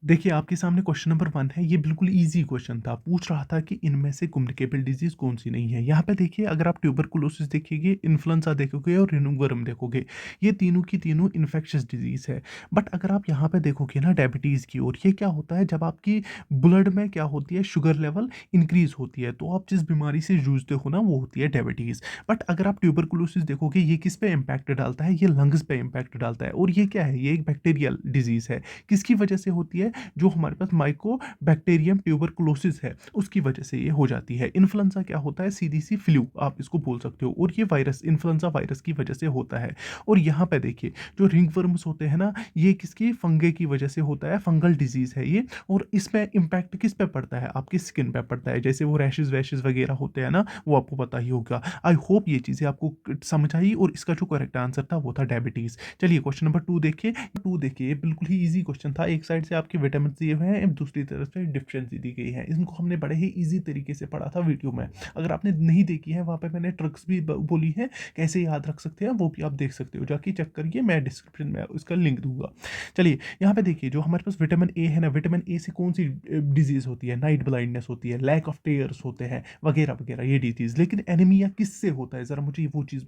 देखिए, आपके सामने क्वेश्चन नंबर 1 है, ये बिल्कुल ईज़ी क्वेश्चन था। पूछ रहा था कि इनमें से कम्युनिकेबल डिज़ीज़ कौन-सी नहीं है। यहाँ पे देखिए, अगर आप ट्यूबरकुलोसिस देखेंगे, इन्फ्लुएंजा देखोगे और रिंगवर्म देखोगे, ये तीनों की तीनों इन्फेक्शियस डिज़ीज़ है। बट अगर आप यहाँ पे देखोगे ना डायबिटीज़ की ओर, ये क्या होता है जब आपकी ब्लड में क्या होती है, शुगर लेवल इंक्रीज़ होती है, तो आप जिस बीमारी से जूझते हो ना, वो होती है डायबिटीज़। बट अगर आप ट्यूबरकुलोसिस देखोगे, ये किस पे इम्पैक्ट डालता है? ये लंग्स पे इम्पैक्ट डालता है और ये क्या है? ये एक बैक्टीरियल डिज़ीज़ है। किसकी वजह से होती है? जो हमारे पास माइकोबैक्टीरियम ट्यूबरकुलोसिस है, उसकी वजह से ये हो जाती है। इन्फ्लुएंजा क्या होता है? सीधी-सी फ्लू आप इसको बोल सकते हो और ये वायरस इन्फ्लुएंजा वायरस की वजह से होता है। और यहाँ पे देखिए, जो रिंगवर्म्स होते हैं ना, ये किसकी फंगे की वजह से होता है, फंगल डिजीज़ है ये और इसमें इम्पैक्ट किस पे पड़ता है? आपकी स्किन पे पड़ता है। जैसे वो रैशेज़-वैशेज़ वगैरह होते हैं ना, वो आपको पता ही होगा। आई होप ये चीज़ें आपको समझ आई और इसका जो करेक्ट आंसर था वो था डायबिटीज़। चलिए क्वेश्चन नंबर 2 देखिए, ये बिल्कुल ही ईज़ी क्वेश्चन था। एक साइड से आपके विटामिन्स दिए हुए हैं, दूसरी तरफ से डेफिशिएंसी दी गई है। इनको हमने बड़े ही ईज़ी तरीके से पढ़ा था वीडियो में। अगर आपने नहीं देखी है, वहाँ पे मैंने ट्रिक्स भी ब बोली हैं, कैसे याद रख सकते हैं, वो भी आप देख सकते हो। जाके चेक करिए, मैं डिस्क्रिप्शन में उसका लिंक दूँगा। चलिए, यहाँ पे देखिए, जो हमारे पास विटामिन ए है ना, विटामिन ए से कौन-सी डिज़ीज़ होती है? नाइट ब्लाइंडनेस होती है, लैक ऑफ टेयर्स होते हैं, वगैरह-वगैरह ये डिज़ीज़। लेकिन एनीमिया किससे होता है? ज़रा मुझे वो चीज़।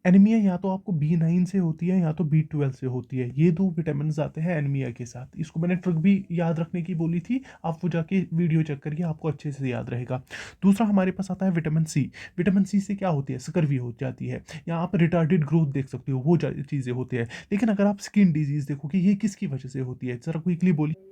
एनीमिया या तो आपको बी9 से होती है या तो बी12 से होती है। ये 2 विटामिन्स आते हैं एनीमिया के साथ। इसको मैंने ट्रिक भी याद रखने की बोली थी, आप वो जाके वीडियो चेक करिए, आपको अच्छे से याद रहेगा। दूसरा हमारे पास आता है विटामिन सी। विटामिन सी से क्या होती है? स्कर्वी हो जाती है या आप रिटार्डेड ग्रोथ देख सकते हो, वो चीज़ें होती है। लेकिन अगर आप स्किन डिजीज़ देखोगे, ये किसकी वजह से होती है? ज़रा क्विकली बोलिए।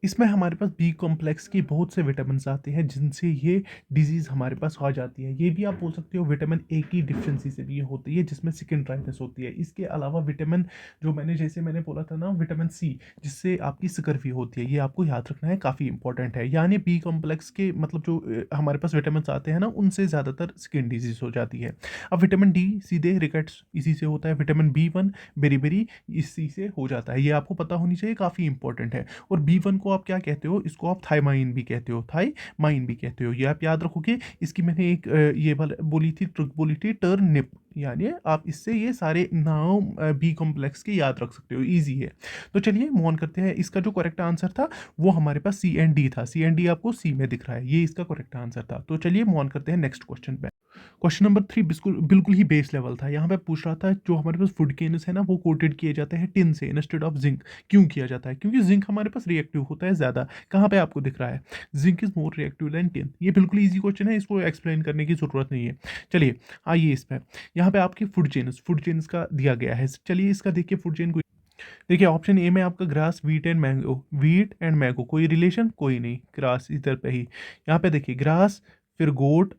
इसमें हमारे पास बी कॉम्प्लेक्स के बहुत से विटामिन्स आते हैं जिनसे ये डिजीज़ हमारे पास आ जाती है। ये भी आप बोल सकते हो विटामिन ए की डिफ़िशियंसी से भी ये होती है, जिसमें स्किन ड्राइनेस होती है। इसके अलावा विटामिन, जो मैंने बोला था ना, विटामिन सी, जिससे आपकी स्कर्वी होती है, ये आपको याद रखना है, काफ़ी इंपॉर्टेंट है। यानी बी कॉम्प्लेक्स के मतलब जो हमारे पास विटामिन्स आते हैं ना, उनसे ज़्यादातर स्किन डिजीज़ हो जाती है। अब विटामिन डी सीधे रिकेट्स इसी से होता है। विटामिन बी1 बेरी-बेरी इसी से हो जाता है। ये आपको पता होनी चाहिए, काफ़ी इंपॉर्टेंट है। और बी1 को आप क्या कहते हो? इसको आप थायमाइन भी कहते हो, थायमाइन भी कहते हो। ये आप याद रखोगे। इसकी मैंने एक ये वाला बोली थी, ट्रिक बोली थी, टर्निप। यानी आप इससे ये सारे नाम बी कॉम्प्लेक्स के याद रख सकते हो, ईज़ी है। तो चलिए मूव ऑन करते हैं। इसका जो करेक्ट आंसर था वो हमारे पास सी एंड डी था। सी एंड डी आपको सी में दिख रहा है, ये इसका करेक्ट आंसर था। तो चलिए मूव ऑन करते हैं नेक्स्ट क्वेश्चन पे। क्वेश्चन नंबर 3 बिल्कुल बिल्कुल ही बेस लेवल था। यहाँ पे पूछ रहा था, जो हमारे पास फूड केन्स है ना, वो कोटेड किए जाते हैं टिन से इंस्टेड ऑफ ज़िंक। क्यों किया जाता है? क्योंकि ज़िंक हमारे पास रिएक्टिव होता है ज़्यादा। कहाँ पे आपको दिख रहा है? Zinc is more reactive than tin. ये बिल्कुल ईज़ी क्वेश्चन है, इसको एक्सप्लेन करने की ज़रूरत नहीं है। चलिए, आइए इस पे। यहाँ पे आपकी फूड चेन्स का दिया गया है। चलिए इसका देखिए फूड चेन को। देखिए ऑप्शन ए में आपका ग्रास, व्हीट एंड मैंगो, कोई रिलेशन? कोई नहीं, ग्रास इधर पे ही। यहाँ पे देखिए ग्रास, फिर गोट,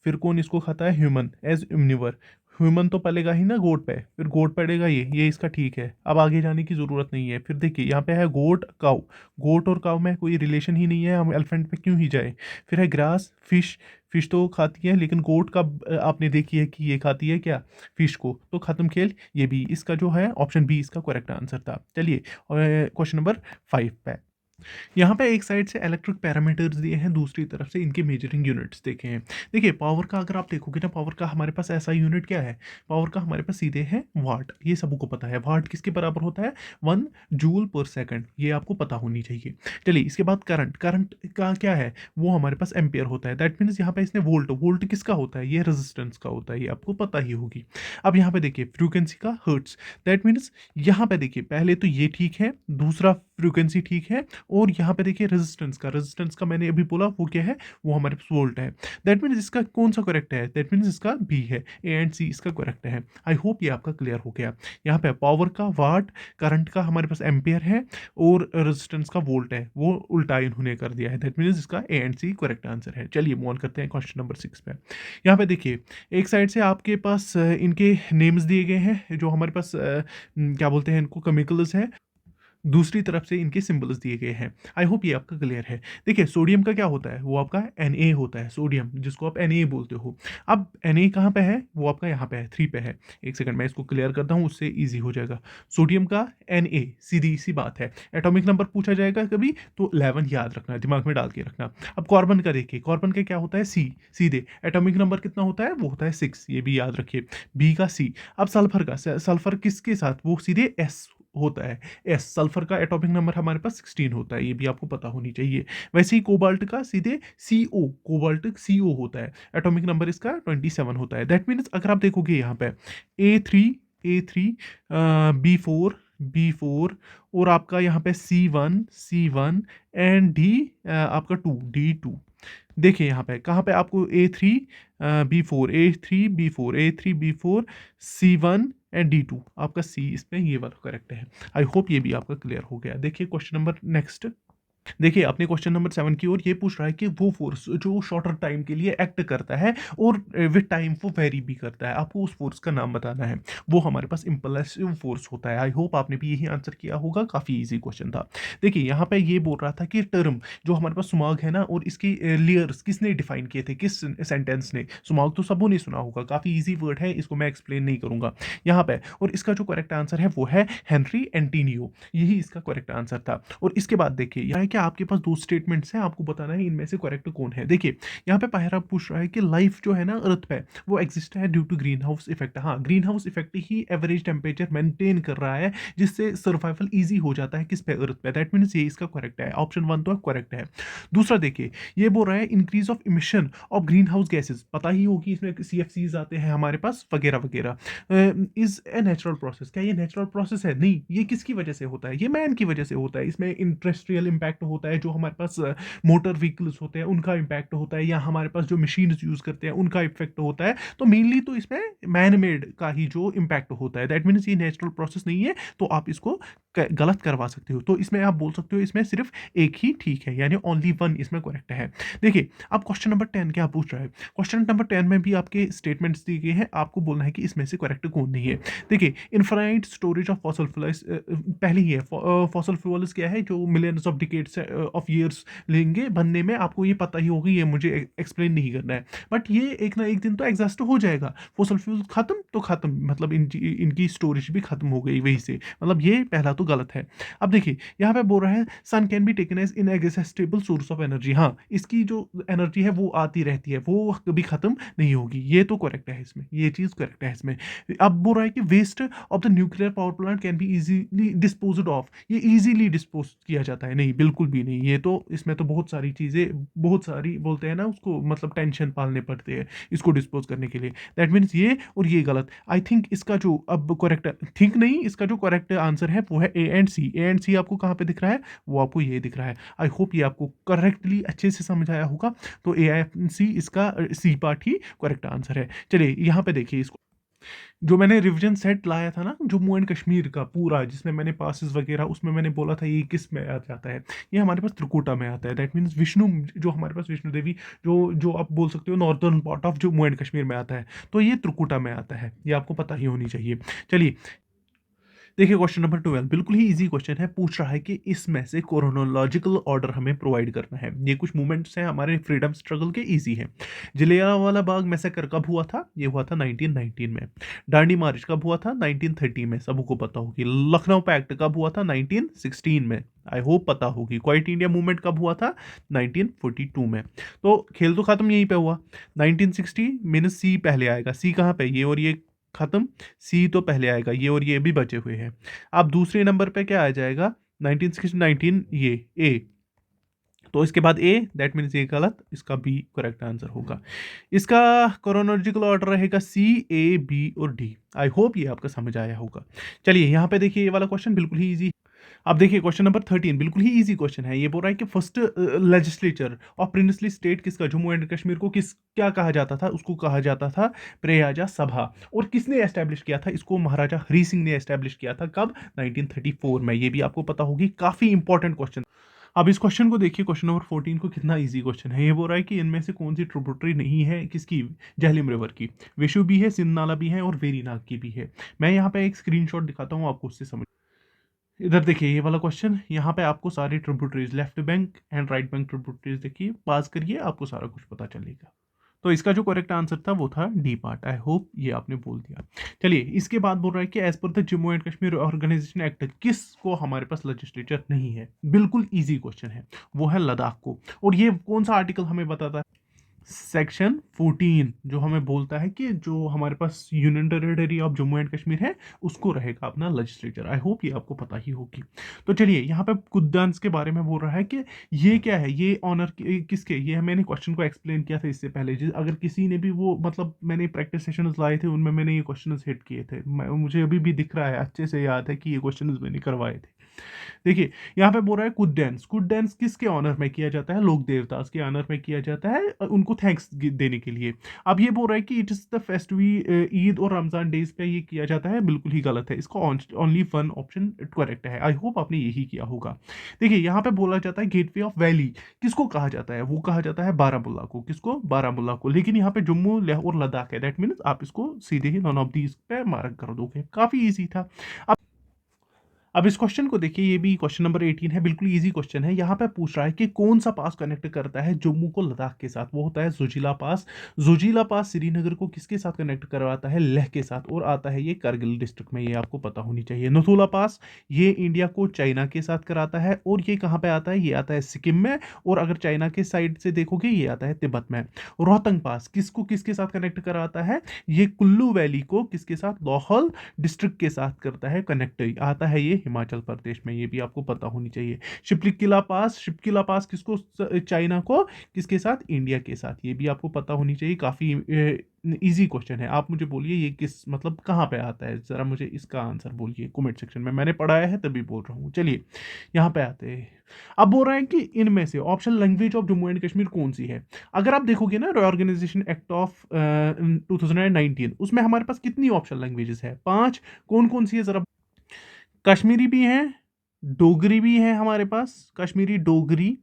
फिर कौन इसको खाता है? Human as इम्निवर। ह्यूमन तो पलेगा ही ना गोट पे, फिर गोट पड़ेगा, ये इसका ठीक है। अब आगे जाने की ज़रूरत नहीं है। फिर देखिए यहाँ पे है गोट काउ। गोट और काउ में कोई रिलेशन ही नहीं है, हम एलिफेंट पे क्यों ही जाए। फिर है ग्रास, फिश। फिश तो खाती है, लेकिन गोट का आपने देखी है कि ये खाती है क्या? फिश को। तो ख़त्म खेल। ये भी इसका जो है ऑप्शन बी इसका करेक्ट आंसर था। चलिए क्वेश्चन नंबर 5 पे। यहाँ पे एक साइड से इलेक्ट्रिक पैरामीटर्स दिए हैं, दूसरी तरफ से इनके मेजरिंग यूनिट्स देखे हैं। देखिए पावर का अगर आप देखोगे ना, पावर का हमारे पास ऐसा यूनिट क्या है? पावर का हमारे पास सीधे है वाट, ये सबको पता है। वाट किसके बराबर होता है? 1 जूल पर सेकंड, ये आपको पता होनी चाहिए। चलिए इसके बाद करंट, करंट का क्या है? वो हमारे पास एम्पियर होता है। दैट मीन्स यहाँ पे इसने वोल्ट, वोल्ट किसका होता है? ये रेजिस्टेंस का होता है, ये आपको पता ही होगी। अब यहाँ पे देखिए फ्रीक्वेंसी का हर्ट्स। दैट मीन्स यहाँ पे देखिए, पहले तो ये ठीक है, दूसरा फ्रीक्वेंसी ठीक है, और यहाँ पे देखिए रेजिस्टेंस का मैंने अभी बोला वो क्या है? वो हमारे पास वोल्ट है। दैट मीन्स इसका कौन सा करेक्ट है? दैट मीन्स इसका बी है, ए एंड सी इसका करेक्ट है। आई होप ये आपका क्लियर हो गया। यहाँ पे पावर का वाट, करंट का हमारे पास एम्पियर है, और रेजिस्टेंस का वोल्ट है, वो उल्टा इन्होंने कर दिया है। दैट मीन्स इसका A and C correct answer है। चलिए मूव ऑन करते हैं क्वेश्चन नंबर 6 पे। यहाँ पे देखिए एक साइड से आपके पास इनके नेम्स दिए गए हैं, जो हमारे पास क्या बोलते हैं इनको, केमिकल्स है। दूसरी तरफ से इनके सिंबल्स दिए गए हैं। आई होप ये आपका क्लियर है। देखिए सोडियम का क्या होता है? वो आपका Na होता है, सोडियम जिसको आप Na बोलते हो। अब Na कहाँ पे है? वो आपका यहाँ पे है, 3 पे है। एक सेकंड मैं इसको क्लियर करता हूँ, उससे ईज़ी हो जाएगा। सोडियम का Na, सीधी-सी बात है। एटॉमिक नंबर पूछा जाएगा कभी तो 11 याद रखना, दिमाग में डाल के रखना। अब कार्बन का देखिए, कार्बन का क्या होता है? C, सीधे। एटॉमिक नंबर कितना होता है? वो होता है 6, ये भी याद रखिए। B का C। अब सल्फर का, सल्फर किसके साथ? वो सीधे S होता है। एस सल्फर का एटॉमिक नंबर हमारे पास 16 होता है, ये भी आपको पता होनी चाहिए। वैसे ही कोबाल्ट का सीधे CO, कोबाल्ट CO होता है, एटॉमिक नंबर इसका 27 होता है। दैट मीन्स अगर आप देखोगे यहाँ पे A3 B4 B4 और आपका यहाँ पे C1 एंड आपका D2। देखिए यहाँ पे कहाँ पे आपको A3 B4 C1 and D2, आपका C इसमें ये वाला करेक्ट है। आई होप ये भी आपका क्लियर हो गया। देखिए क्वेश्चन नंबर नेक्स्ट। देखिए अपने क्वेश्चन नंबर 7 की ओर ये पूछ रहा है कि वो फोर्स जो शॉर्टर टाइम के लिए एक्ट करता है और विद टाइम वो वेरी भी करता है, आपको उस फोर्स का नाम बताना है। वो हमारे पास इम्पल्सिव फोर्स होता है। आई होप आपने भी यही आंसर किया होगा, काफी इजी क्वेश्चन था। देखिए यहाँ पे ये बोल रहा था कि टर्म जो हमारे पास सुमाग है ना और इसकी लेयर्स किसने डिफाइन किए थे, किस सेंटेंस ने। सुमाग तो सबों ने सुना होगा, काफी इजी वर्ड है, इसको मैं एक्सप्लेन नहीं करूंगा यहाँ पे। और इसका जो करेक्ट आंसर है वो है हेनरी एंटीनियो, यही इसका करेक्ट आंसर था। और इसके बाद देखिए यहाँ है कि आपके पास दो स्टेटमेंट्स हैं, आपको बताना है इनमें से करेक्ट कौन है। देखिए यहाँ पे पहला पूछ रहा है कि लाइफ जो है ना अर्थ पे वो एग्जिस्ट है due to green house effect. हाँ, ग्रीन हाउस इफेक्ट ही एवरेज टेम्परेचर मेंटेन कर रहा है, जिससे सर्वाइवल इजी हो जाता है किस पे, अर्थ पे। दैट मीन्स ये इसका करेक्ट है, ऑप्शन 1 तो करेक्ट है। दूसरा देखिए ये बोल रहा है increase of emission of green house gases, पता ही होगी इसमें CFCs आते हैं हमारे पास वगैरह वगैरह। इज ए नेचुरल प्रोसेस, क्या ये नेचुरल प्रोसेस है? नहीं, ये किसकी वजह से होता है? ये मैन की वजह से होता है। इसमें इंडस्ट्रियल इम्पैक्ट होता है, जो हमारे पास मोटर व्हीकल्स होते हैं उनका इम्पैक्ट होता है, या हमारे पास जो मशीन यूज करते हैं उनका इफेक्ट होता है। तो मेनली तो इसमें मैन मेड का ही जो इम्पैक्ट होता है। दैट मीन्स ये नेचुरल प्रोसेस नहीं है, तो आप इसको गलत करवा सकते हो। तो इसमें आप बोल सकते हो इसमें सिर्फ एक ही ठीक है, यानी ओनली वन इसमें करेक्ट है। देखिए अब क्वेश्चन नंबर 10 क्या पूछ रहा है। क्वेश्चन नंबर 10 में भी आपके स्टेटमेंट्स दिए गए हैं, आपको बोलना है कि इसमें से करेक्ट कौन नहीं है। देखिए infinite storage of fossil fuels पहले ही है। फॉसल फ्यूल्स क्या है, जो millions of decades of years लेंगे बनने में, आपको ये पता ही होगी, ये मुझे एक्सप्लेन नहीं करना है। बट ये एक ना एक दिन तो एग्जॉस्ट हो जाएगा। फॉसल फ्यूल खत्म तो खत्म, मतलब इनकी स्टोरेज भी खत्म हो गई वहीं से, मतलब ये पहला तो गलत है। अब देखिए यहाँ पे बोल रहा है sun can be taken as inexhaustible source of energy. हाँ, इसकी जो एनर्जी है वो आती रहती है, वो कभी खत्म नहीं होगी, ये तो करेक्ट है इसमें, ये चीज करेक्ट है इसमें। अब बोल रहा है कि waste of the nuclear power plant can be easily disposed of, ये इजीली डिस्पोज किया जाता है? नहीं, बिल्कुल भी नहीं। ये तो इसमें तो बहुत सारी चीजें, बहुत सारी बोलते हैं ना उसको, मतलब टेंशन पालने पड़ते हैं इसको डिस्पोज करने के लिए। दैट मीन्स ये और ये गलत। आई थिंक इसका जो अब करेक्ट थिंक नहीं, इसका जो करेक्ट आंसर है वो है A एंड C आपको कहाँ पे दिख रहा है, वो आपको ये दिख रहा है। आई होप ये आपको करेक्टली अच्छे से समझ आया होगा। तो A एंड C इसका C पार्ट ही करेक्ट आंसर है। चलिए यहाँ पे देखिए इसको, जो मैंने रिवीजन सेट लाया था ना जम्मू एंड कश्मीर का पूरा, जिसमें मैंने पासिस वगैरह, उसमें मैंने बोला था ये किस में आ जाता है, ये हमारे पास त्रिकुटा में आता है। दैट मीन्स विष्णु, जो हमारे पास विष्णु देवी, जो जो आप बोल सकते हो northern part of Jammu and Kashmir में आता है, तो ये त्रिकुटा में आता है, ये आपको पता ही होनी चाहिए। चलिए देखिए क्वेश्चन नंबर 12 बिल्कुल ही इजी क्वेश्चन है। पूछ रहा है कि इसमें से क्रोनोलॉजिकल ऑर्डर हमें प्रोवाइड करना है। ये कुछ मूवमेंट्स हैं हमारे फ्रीडम स्ट्रगल के, इजी है। जलियांवाला बाग मैसेकर कब हुआ था? ये हुआ था 1919 में। दांडी मार्च कब हुआ था? 1930 में, सबको पता होगी। लखनऊ पैक्ट कब हुआ था? 1916 में, आई होप पता होगी। क्वाइट इंडिया मूवमेंट कब हुआ था? 1942 में। तो खेल तो खत्म यहीं पे हुआ। 1960 मीनस C पहले आएगा। C कहाँ पे? ये और ये खत्म, C तो पहले आएगा, ये और ये भी बचे हुए हैं। अब दूसरे नंबर पे क्या आ जाएगा? 1960 19 ये A, तो इसके बाद A, दैट मीन्स ये गलत, इसका B करेक्ट आंसर होगा। इसका क्रोनोलॉजिकल ऑर्डर रहेगा C A B और D। आई होप ये आपका समझ आया होगा। चलिए यहाँ पे देखिए ये वाला क्वेश्चन बिल्कुल ही ईजी। अब देखिए क्वेश्चन नंबर 13 बिल्कुल ही इजी क्वेश्चन है। ये बोल रहा है कि first legislature of princely state किसका? जम्मू एंड कश्मीर को किस क्या कहा जाता था? उसको कहा जाता था प्रयाजा सभा। और किसने एस्टेब्लिश किया था इसको? महाराजा हरी सिंह ने एस्टेब्लिश किया था। कब? 1934 में। ये भी आपको पता होगी, काफी इंपॉर्टेंट क्वेश्चन। अब इस क्वेश्चन को देखिए, क्वेश्चन नंबर 14 को, कितना इजी क्वेश्चन है। ये बोल रहा है कि इनमें से कौन सी ट्रिब्यूटरी नहीं है किसकी? झेलम रिवर की। विशु भी है, सिंध नाला भी है और वेरीनाग की भी है। मैं यहाँ पे एक स्क्रीनशॉट दिखाता हूँ आपको, उससे समझ। इधर देखिए ये वाला क्वेश्चन, यहाँ पे आपको सारी tributaries, left bank and right bank tributaries देखिए, पास करिए, आपको सारा कुछ पता चलेगा। तो इसका जो करेक्ट आंसर था वो था D पार्ट। आई होप ये आपने बोल दिया। चलिए इसके बाद बोल रहा है कि as per the Jammu and Kashmir organisation act किसको हमारे पास लेजिस्लेचर नहीं है? बिल्कुल इजी क्वेश्चन है, वो है लद्दाख को। और ये कौन सा आर्टिकल हमें बताता है? सेक्शन 14 जो हमें बोलता है कि जो हमारे पास union territory of Jammu and Kashmir है उसको रहेगा अपना लेजिस्लेचर। आई होप ये आपको पता ही होगी। तो चलिए यहाँ पे कुद्दांस के बारे में बोल रहा है कि ये क्या है, ये ऑनर किसके, ये मैंने क्वेश्चन को एक्सप्लेन किया था इससे पहले। अगर किसी ने भी वो मतलब मैंने प्रैक्टिस सेशंस लाए थे उनमें मैंने ये क्वेश्चन हिट किए थे, मुझे अभी भी दिख रहा है, अच्छे से याद है कि ये क्वेश्चन मैंने करवाए थे। देखिए यहाँ पे बोल रहा है कुड डांस किसके ऑनर में किया जाता है, लोक देवतास के ऑनर में किया जाता है, उनको थैंक्स देने के लिए। अब ये बोल रहा है कि it is the festive Eid और रमजान डेज पे ये किया जाता है, बिल्कुल ही गलत है, इसका ओनली वन ऑप्शन करेक्ट है। आई होप आपने यही किया होगा। देखिए यहाँ पे बोला जाता है गेटवे ऑफ वैली किसको कहा जाता है, वो कहा जाता है बारामुल्ला को। किसको, बारामुल्ला को। लेकिन यहाँ पे जम्मू लेह और लद्दाख है, दैट मीन्स आप इसको सीधे ही नॉन ऑफ दीज पे मार्क कर दोगे, काफी इजी था। अब इस क्वेश्चन को देखिए, ये भी क्वेश्चन नंबर 18 है, बिल्कुल इजी क्वेश्चन है। यहाँ पे पूछ रहा है कि कौन सा पास कनेक्ट करता है जम्मू को लद्दाख के साथ, वो होता है जोजिला पास। जोजिला पास श्रीनगर को किसके साथ कनेक्ट करवाता है, लेह के साथ, और आता है ये करगिल डिस्ट्रिक्ट में, ये आपको पता होनी चाहिए। नथुला पास ये इंडिया को चाइना के साथ कराता है, और ये कहाँ पे आता है, ये आता है सिक्किम में, और अगर चाइना के साइड से देखोगे ये आता है तिब्बत में। रोहतंग पास किसको किसके साथ कनेक्ट कराता है, ये कुल्लू वैली को किसके साथ, लाहौल डिस्ट्रिक्ट के साथ करता है कनेक्ट, आता है ये हिमाचल प्रदेश में, ये भी आपको पता होनी चाहिए। शिपकिला पास किसको, चाइना को किसके साथ, इंडिया के साथ, ये भी आपको पता होनी चाहिए। काफी इजी क्वेश्चन है। आप मुझे बोलिए ये किस मतलब कहाँ पे आता है, जरा मुझे इसका आंसर बोलिए कमेंट सेक्शन में, मैंने पढ़ाया है तभी बोल रहा हूँ। चलिए यहाँ पे आते हैं। अब बोल रहे हैं कि इनमें से option language of Jammu and Kashmir कौन सी है। अगर आप देखोगे ना रीऑर्गेनाइजेशन एक्ट ऑफ 2019, उसमें हमारे पास कितनी ऑप्शन लैंग्वेजेस है, 5। कौन कौन सी है जरा, कश्मीरी भी है, डोगरी भी है हमारे पास, कश्मीरी डोगरी,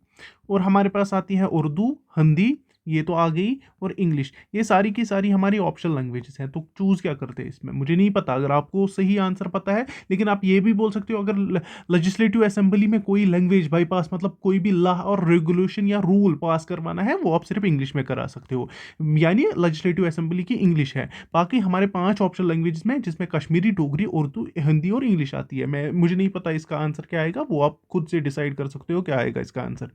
और हमारे पास आती है उर्दू, हिंदी, ये तो आ गई, और इंग्लिश। ये सारी की सारी हमारी ऑप्शनल लैंग्वेजेस हैं। तो चूज क्या करते हैं इसमें, मुझे नहीं पता, अगर आपको सही आंसर पता है। लेकिन आप ये भी बोल सकते हो अगर लेजिस्लेटिव असेंबली में कोई लैंग्वेज बाईपास मतलब कोई भी लॉ और रेगुलेशन या रूल पास करवाना है वो आप सिर्फ इंग्लिश में करा सकते हो, यानी लेजिस्लेटिव असेंबली की इंग्लिश है। बाकी हमारे 5 ऑप्शनल लैंग्वेजेस में जिसमें कश्मीरी, डोगरी, उर्दू, हिंदी और इंग्लिश आती है। मुझे नहीं पता इसका आंसर क्या आएगा, वो आप खुद से डिसाइड कर सकते हो क्या आएगा इसका आंसर।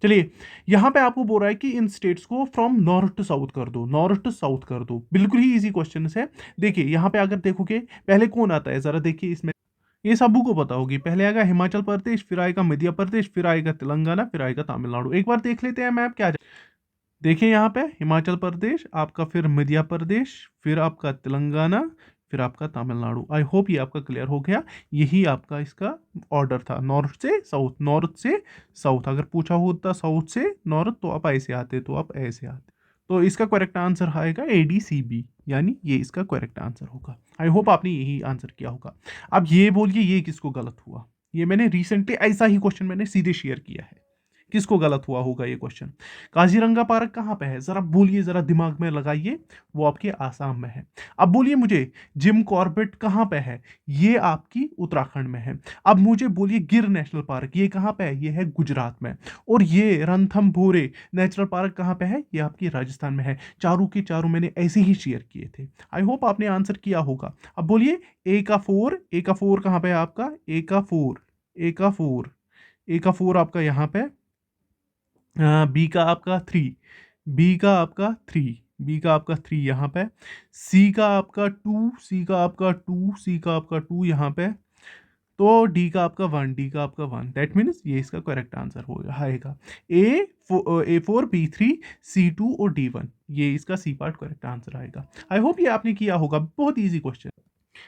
चलिए यहां पे आपको बोल रहा है कि इन स्टेट्स को फ्रॉम नॉर्थ टू साउथ कर दो, नॉर्थ टू साउथ कर दो, बिल्कुल ही इजी क्वेश्चन है। देखिए यहां पे अगर देखोगे पहले कौन आता है, जरा देखिए इसमें, ये सबू को पता होगी। पहले आएगा हिमाचल प्रदेश, फिर आएगा मध्य प्रदेश, फिर आएगा तेलंगाना, फिर आएगा तमिलनाडु। एक बार देख लेते हैं मैप क्या। देखिए यहाँ पे हिमाचल प्रदेश आपका, फिर मध्य प्रदेश, फिर आपका तेलंगाना, फिर आपका तमिलनाडु। आई होप ये आपका क्लियर हो गया। यही आपका इसका ऑर्डर था, नॉर्थ से साउथ, नॉर्थ से साउथ। अगर पूछा होता साउथ से नॉर्थ तो आप ऐसे आते, तो आप ऐसे आते। तो इसका करेक्ट आंसर आएगा ADCB, यानी ये इसका करेक्ट आंसर होगा। आई होप आपने यही आंसर किया होगा। अब ये बोलिए ये किसको गलत हुआ, ये मैंने रिसेंटली ऐसा ही क्वेश्चन मैंने सीधे शेयर किया है, किसको गलत हुआ होगा ये क्वेश्चन। काजीरंगा पार्क कहाँ पे है, जरा बोलिए, जरा दिमाग में लगाइए, वो आपके आसाम में है। अब बोलिए मुझे जिम कॉर्बेट कहाँ पे है, ये आपकी उत्तराखंड में है। अब मुझे बोलिए गिर नेशनल पार्क ये कहाँ पे है, ये है गुजरात में। और ये रणथंभौर नेचुरल पार्क कहाँ पे है, ये आपकी राजस्थान में है। चारों के चारों मैंने ऐसे ही शेयर किए थे। आई होप आपने आंसर किया होगा। अब बोलिए ए का फोर कहाँ पे है आपका, ए का फोर आपका यहाँ पे, बी का आपका थ्री, बी का आपका थ्री बी का आपका थ्री यहाँ पे, सी का आपका टू यहाँ पे, तो डी का आपका वन, दैट मीन्स ये इसका करेक्ट आंसर हो आएगा। A4 B3 C2 और D1, ये इसका सी पार्ट करेक्ट आंसर आएगा। आई होप ये आपने किया होगा, बहुत इजी क्वेश्चन।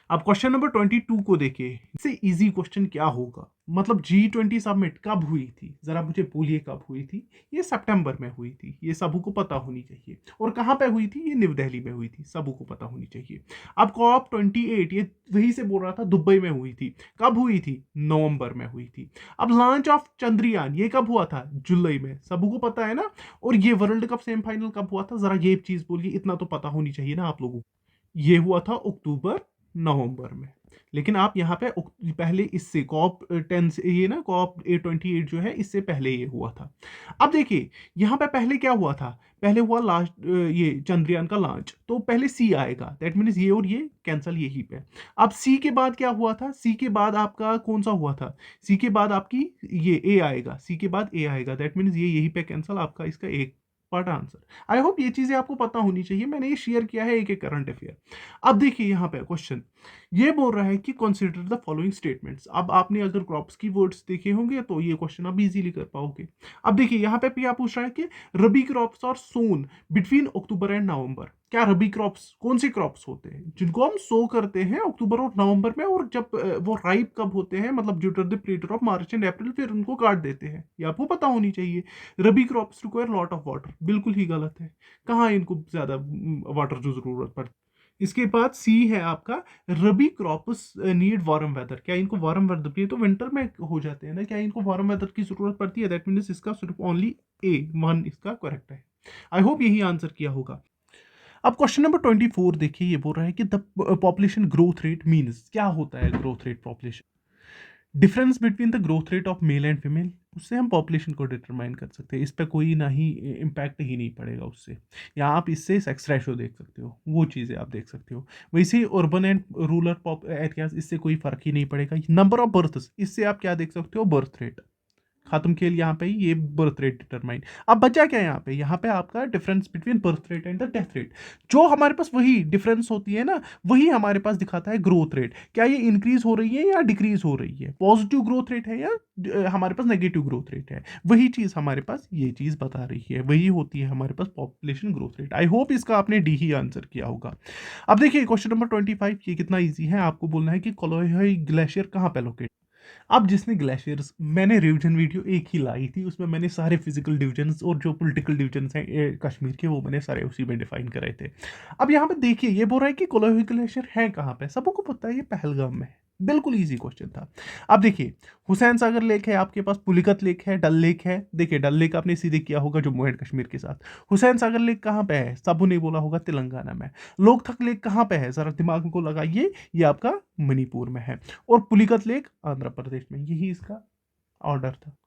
अब क्वेश्चन नंबर 22 को देखिए, इससे इजी क्वेश्चन क्या होगा, मतलब G20 समिट कब हुई थी, जरा मुझे बोलिए कब हुई थी। ये सितंबर में हुई थी, ये सबको पता होनी चाहिए। और कहाँ पे हुई थी, ये न्यू दिल्ली में हुई थी, सबको पता होनी चाहिए। अब COP28 ये वही से बोल रहा था, दुबई में हुई थी। कब हुई थी, नवंबर में हुई थी। अब लॉन्च ऑफ चंद्रयान ये कब हुआ था, जुलाई में, सबको पता है ना। और ये वर्ल्ड कप सेमीफाइनल कब हुआ था, जरा ये चीज बोलिए, इतना तो पता होनी चाहिए ना आप लोगों को। ये हुआ था अक्टूबर नवंबर में। लेकिन आप यहाँ पे पहले इससे COP10 से, ये ना COP28 जो है इससे पहले ये हुआ था। अब देखिए यहाँ पे पहले क्या हुआ था, पहले हुआ लास्ट ये चंद्रयान का लॉन्च, तो पहले सी आएगा, दैट मीन्स ये और ये कैंसल यही पे। अब सी के बाद क्या हुआ था, सी के बाद आपका कौन सा हुआ था, सी के बाद आपकी ये ए आएगा, सी के बाद ए आएगा, दैट मीन्स ये यही पे कैंसल, आपका इसका एक पार्ट आंसर। आई होप ये चीज़ें आपको पता होनी चाहिए, मैंने ये शेयर किया है एक एक करंट अफेयर। अब देखिए यहाँ पे क्वेश्चन ये बोल रहा है कि कंसीडर द फॉलोइंग स्टेटमेंट्स। अब आपने अगर क्रॉप्स की वर्ड्स देखे होंगे तो ये क्वेश्चन आप इजीली कर पाओगे। अब देखिए यहाँ पे भी आप पूछ रहा है कि रबी क्रॉप्स और सोन बिटवीन अक्टूबर एंड नवंबर। क्या रबी क्रॉप्स कौन से क्रॉप्स होते हैं जिनको हम सो करते हैं अक्टूबर और नवंबर में, और जब वो राइप कब होते हैं, मतलब ड्यूटर the period of March and April, फिर उनको काट देते हैं। ये आपको पता होनी चाहिए। Rabi crops require lot of water, बिल्कुल ही गलत है। कहाँ इनको ज्यादा वाटर की जरूरत पड़ती है। इसके बाद सी है आपका, रबी क्रॉप्स नीड वार्म वेदर। क्या इनको वार्म वेदर चाहिए? तो विंटर में हो जाते हैं ना, क्या इनको वार्म वेदर की जरूरत पड़ती है? दैट मीन्स इसका सिर्फ ओनली ए वन इसका करेक्ट है। आई होप यही आंसर किया होगा। अब क्वेश्चन नंबर 24 देखिए, ये बोल रहा है कि the population growth rate means, क्या होता है growth rate population? Difference between the growth rate of male and female, उससे हम पॉपुलेशन को डिटरमाइन कर सकते हैं। इस पर कोई ना ही इम्पैक्ट ही नहीं पड़ेगा उससे। या आप इससे सेक्स रेशो देख सकते हो, वो चीज़ें आप देख सकते हो। वैसे ही अर्बन एंड रूरल एरियाज, इससे कोई फर्क ही नहीं पड़ेगा। नंबर ऑफ बर्थ्स, इससे आप क्या देख सकते हो? Birth rate. खत्म खेल यहाँ पे ही, ये बर्थ रेट डिटरमाइन। अब बचा क्या यहाँ पे आपका difference between birth rate and the death rate. जो हमारे पास वही डिफरेंस होती है ना, वही हमारे पास दिखाता है ग्रोथ रेट। क्या ये इंक्रीज हो रही है या डिक्रीज हो रही है, पॉजिटिव ग्रोथ रेट है या हमारे पास नेगेटिव ग्रोथ रेट है। वही चीज हमारे पास ये चीज बता रही है, वही होती है हमारे पास population growth rate. I hope इसका आपने डी ही आंसर किया होगा। अब देखिए क्वेश्चन नंबर 25, ये कितना ईजी है। आपको बोलना है कि कोलोहाई ग्लेशियर कहाँ पे लोकेट। अब जिसने ग्लेशियर्स, मैंने रिवीजन वीडियो एक ही लाई थी, उसमें मैंने सारे फिजिकल डिविजन्स और जो पॉलिटिकल डिविजन्स हैं कश्मीर के, वो मैंने सारे उसी में डिफाइन कराए थे। अब यहाँ पे देखिए ये बोल रहा है कि कोलोही ग्लेशियर है कहाँ पे। सबको पता है ये पहलगाम में है। बिल्कुल इजी क्वेश्चन था। अब देखिए हुसैन सागर लेक है आपके पास, पुलिकत लेक है, डल लेक है। देखिए डल लेक आपने सीधे किया होगा जम्मू एंड कश्मीर के साथ। हुसैन सागर लेक कहाँ पे है? सबू ने बोला होगा तेलंगाना में। लोकथक लेक कहाँ पे है? जरा दिमाग को लगाइए, ये आपका मणिपुर में है। और पुलिकत लेक आंध्र प्रदेश में। यही इसका ऑर्डर था।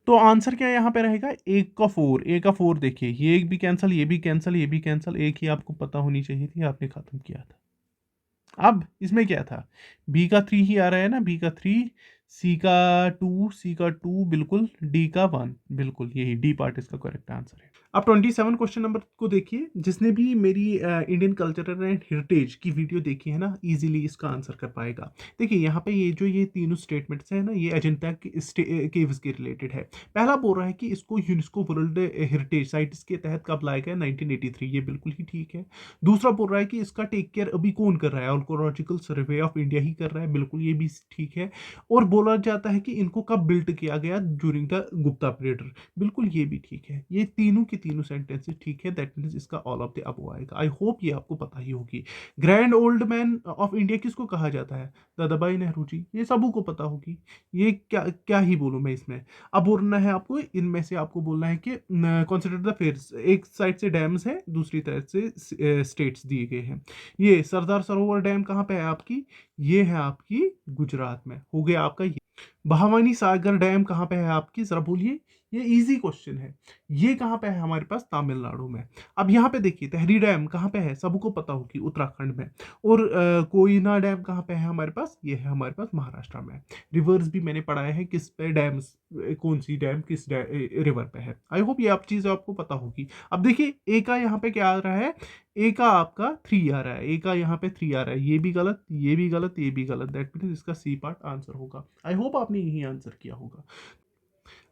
तो आंसर क्या यहाँ पे रहेगा? एक का फोर, ए का फोर। देखिए ये एक भी कैंसिल, ये भी कैंसिल, ये भी कैंसिल। एक ही आपको पता होनी चाहिए थी, आपने खत्म किया था। अब इसमें क्या था? बी का थ्री ही आ रहा है ना, बी का थ्री, सी का टू, सी का टू बिल्कुल, डी का वन बिल्कुल, यही डी पार्ट इसका करेक्ट आंसर है। अब 27 क्वेश्चन नंबर को देखिए। जिसने भी मेरी इंडियन कल्चरल एंड हेरिटेज की वीडियो देखी है ना, इजीली इसका आंसर कर पाएगा। देखिए यहाँ पे ये तीनों स्टेटमेंट्स हैं ना, ये अजंता केव्स के रिलेटेड है। पहला बोल रहा है कि इसको यूनेस्को वर्ल्ड हेरिटेज साइट्स के तहत कब लाया गया? 1983। ये बिल्कुल ही ठीक है। दूसरा बोल रहा है कि इसका टेक केयर अभी कौन कर रहा है? आर्कोलॉजिकल सर्वे ऑफ इंडिया ही कर रहा है, बिल्कुल ये भी ठीक है। और बोला जाता है कि इनको कब बिल्ड किया गया? ड्यूरिंग द गुप्ता पीरियड, बिल्कुल ये भी ठीक है। ये तीनों के तीनों सेंटेंसेस ठीक है। दैट मीन्स इसका ऑल ऑफ द अबव आएगा। आई होप ये आपको पता ही होगी। Grand old man of India किसको कहा जाता है? दादाभाई नेहरू जी। ये सबों को पता होगी। ये क्या क्या ही बोलूं मैं इसमें। अब बोलना है आपको, इनमें से आपको बोलना है कि कंसिडर द फेयर्स। एक साइड से डैम्स है, दूसरी तरफ से स्टेट्स दिए गए हैं। ये सरदार सरोवर डैम कहाँ पे है आपकी? ये है आपकी गुजरात में। हो गया आपका ये। भवानी सागर डैम कहाँ पे है आपकी? जरा बोलिए। ये इजी क्वेश्चन है। ये कहाँ पे है? हमारे पास तमिलनाडु में। अब यहाँ पे देखिए तहरी डैम कहाँ पे है? सबको पता होगी, उत्तराखंड में। और कोयना डैम कहाँ पे है हमारे पास? ये है हमारे पास महाराष्ट्र में। रिवर्स भी मैंने पढ़ाया है किस पे डैम्स, कौन सी डैम किस रिवर पे है। आई होप ये आप चीज़ आपको पता होगी। अब देखिए ए का यहाँ पे क्या आ रहा है? ए का आपका थ्री आ रहा है, ए का यहाँ पे थ्री आ रहा है। ये भी गलत, ये भी गलत, ये भी गलत। दैट मीन्स इसका सी पार्ट आंसर होगा। आई होप आपने यही आंसर किया होगा।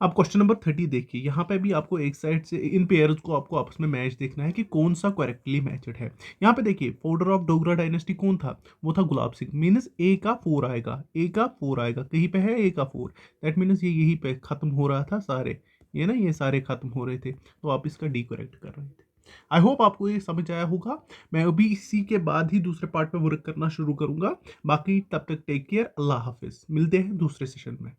अब क्वेश्चन नंबर 30 देखिए। यहाँ पे भी आपको एक साइड से इन पेयर्स को आपको आपस में मैच देखना है कि कौन सा करेक्टली मैचड है। यहाँ पे देखिए फाउंडर ऑफ डोगरा डायनेस्टी कौन था? वो था गुलाब सिंह। मीन्स ए का फोर आएगा, ए का फोर आएगा। कहीं पे है ए का फोर। दैट मीन्स ये यही पे खत्म हो रहा था सारे, ये ना ये सारे खत्म हो रहे थे, तो आप इसका डी करेक्ट कर रहे थे। आई होप आपको ये समझ आया होगा। मैं अभी इसी के बाद ही दूसरे पार्ट पे वर्क करना शुरू करूंगा। बाकी तब तक टेक केयर, अल्लाह हाफिज। मिलते हैं दूसरे सेशन में।